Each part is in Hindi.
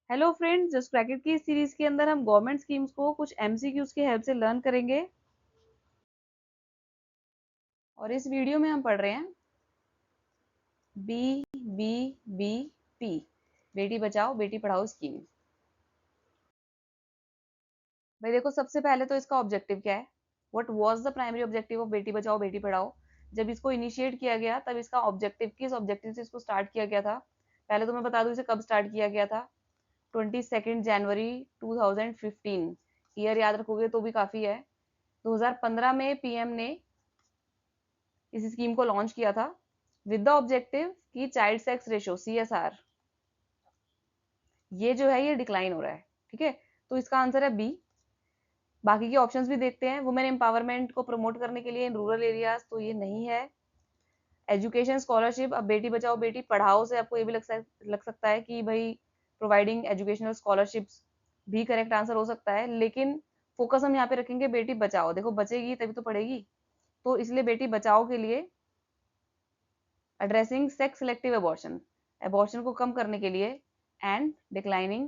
हेलो फ्रेंड्स, जस्ट क्रैकेट की इस सीरीज के अंदर हम गवर्नमेंट स्कीम्स को कुछ एमसीक्यूज की हेल्प से लर्न करेंगे। और इस वीडियो में हम पढ़ रहे हैं बी बी बी पी, बेटी बचाओ बेटी पढ़ाओ स्कीम। भाई देखो, सबसे पहले तो इसका ऑब्जेक्टिव क्या है। What was the primary objective of बेटी बचाओ बेटी पढ़ाओ। जब इसको इनिशिएट किया गया तब इसका ऑब्जेक्टिव, किस ऑब्जेक्टिव से इसको स्टार्ट किया गया था। पहले तो मैं बता दूं इसे कब स्टार्ट किया गया था। 22 जनवरी 2015। ईयर याद रखोगे तो भी काफी है। 2015 में पीएम ने इस स्कीम को लॉन्च किया था विद द ऑब्जेक्टिव कि चाइल्ड सेक्स रेशो सीएसआर ये जो है ये डिक्लाइन हो रहा है। ठीक है, तो इसका आंसर है बी। बाकी के ऑप्शंस भी देखते हैं। वुमेन एम्पावरमेंट को प्रमोट करने के लिए इन रूरल एरियाज, तो ये नहीं है। एजुकेशन स्कॉलरशिप, अब बेटी बचाओ बेटी पढ़ाओ से आपको ये भी लग सकता है कि भाई प्रोवाइडिंग एजुकेशनल स्कॉलरशिप्स भी करेक्ट आंसर हो सकता है, लेकिन फोकस हम यहाँ पे रखेंगे बेटी बचाओ। देखो बचेगी तभी तो पढ़ेगी, तो इसलिए बेटी बचाओ के लिए addressing sex selective abortion, abortion को कम करने के लिए, and declining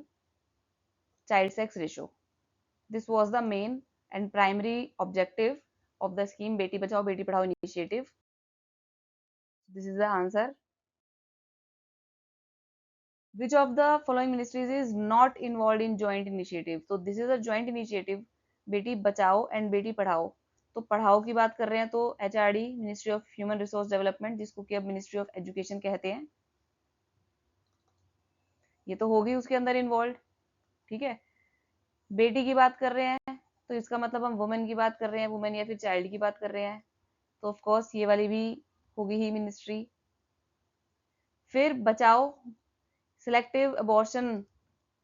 child sex ratio. This was the main and primary objective of the scheme बेटी Bachao Beti Padhao initiative. This is the answer. Which of the following ministries is not involved in joint initiative? तो this is a joint initiative, Beti Bachao and Beti Padhao. तो पढ़ाओ की बात कर रहे हैं तो HRD, ministry of human resource development, जिसको कि अब मिनिस्ट्री ऑफ एजुकेशन कहते हैं, ये तो होगी उसके अंदर इन्वॉल्व। ठीक है, बेटी की बात कर रहे हैं तो इसका मतलब हम वुमेन की बात कर रहे हैं, वुमेन या फिर चाइल्ड की बात कर रहे हैं, तो ऑफ कोर्स ये वाली भी होगी ही मिनिस्ट्री। फिर बचाओ, सिलेक्टिव अबॉर्शन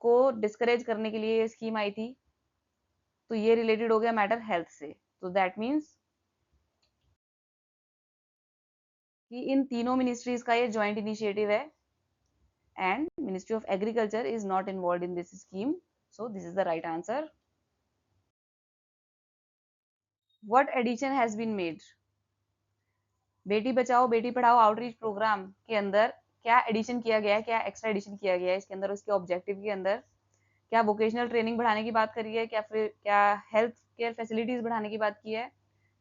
को डिस्करेज करने के लिए ये स्कीम आई थी, तो ये रिलेटेड हो गया मैटर हेल्थ से। तो दैट मीन्स कि इन तीनों मिनिस्ट्रीज का ये जॉइंट इनिशिएटिव है and ministry of agriculture is not involve in this scheme, so this is the right answer. What addition has been made, Beti Bachao Beti Padhao outreach programme के अंदर क्या एडिशन किया गया है, क्या एक्स्ट्रा एडिशन किया गया है इसके अंदर, उसके ऑब्जेक्टिव के अंदर। क्या वोकेशनल ट्रेनिंग बढ़ाने की बात करी है, क्या फिर क्या हेल्थ केयर फैसिलिटीज बढ़ाने की बात की है।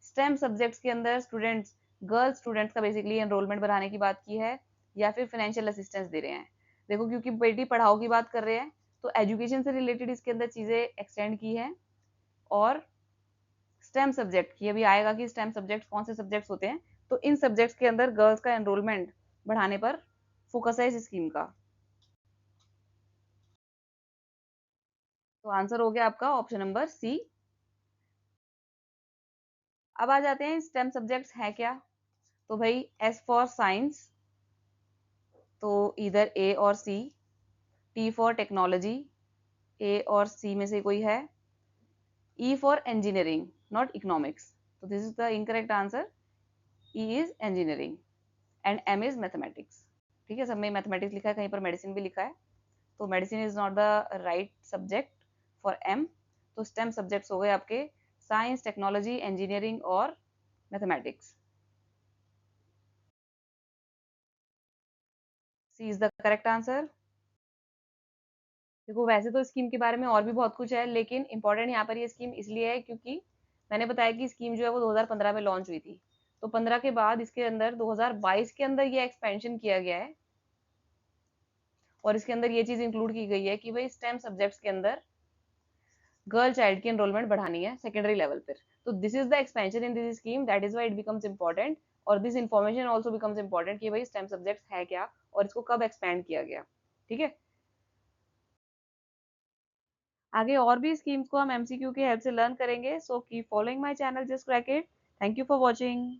स्टेम सब्जेक्ट्स के अंदर स्टूडेंट्स, गर्ल्स स्टूडेंट्स का बेसिकली एनरोलमेंट बढ़ाने की बात की है, या फिर फाइनेंशियल असिस्टेंस दे रहे हैं। देखो क्योंकि बेटी पढ़ाओ की बात कर रहे हैं तो एजुकेशन से रिलेटेड इसके अंदर चीजें एक्सटेंड की हैं, और स्टेम सब्जेक्ट की अभी आएगा कि स्टेम सब्जेक्ट कौन से सब्जेक्ट्स होते हैं, तो इन सब्जेक्ट्स के अंदर गर्ल्स का एनरोलमेंट बढ़ाने पर फोकस है इस स्कीम का। तो आंसर हो गया आपका ऑप्शन नंबर सी। अब आ जाते हैं स्टेम सब्जेक्ट्स है क्या। तो भाई एस फॉर साइंस, तो इधर ए और C. T for technology, A और सी में से कोई है। E for engineering, not economics, तो this is the incorrect answer. E is engineering and M is mathematics. ठीक है, सब में मैथमेटिक्स लिखा है, कहीं पर मेडिसिन भी लिखा है, तो medicine is not the right subject for M. तो स्टेम सब्जेक्ट्स हो गए आपके साइंस, टेक्नोलॉजी, इंजीनियरिंग और mathematics. C is the correct answer. देखो वैसे तो स्कीम के बारे में और भी बहुत कुछ है, लेकिन इंपॉर्टेंट यहाँ पर ये स्कीम इसलिए है क्योंकि मैंने बताया कि स्कीम जो है वो 2015 में लॉन्च हुई थी, तो 15 के बाद इसके अंदर 2022 के अंदर ये एक्सपेंशन किया गया है, और इसके अंदर ये चीज इंक्लूड की गई है कि भाई स्टेम सब्जेक्ट्स के अंदर गर्ल चाइल्ड की एनरोलमेंट बढ़ानी है सेकेंडरी लेवल पर। तो this is the expansion in this scheme, that is why it becomes important, और this information also becomes important कि भाई स्टेम सब्जेक्ट्स है क्या और इसको कब एक्सपेंड किया गया। ठीक है, आगे और भी स्कीम्स को हम एमसीक्यू की हेल्प से लर्न करेंगे, so keep following my channel just crack it. Thank you for watching.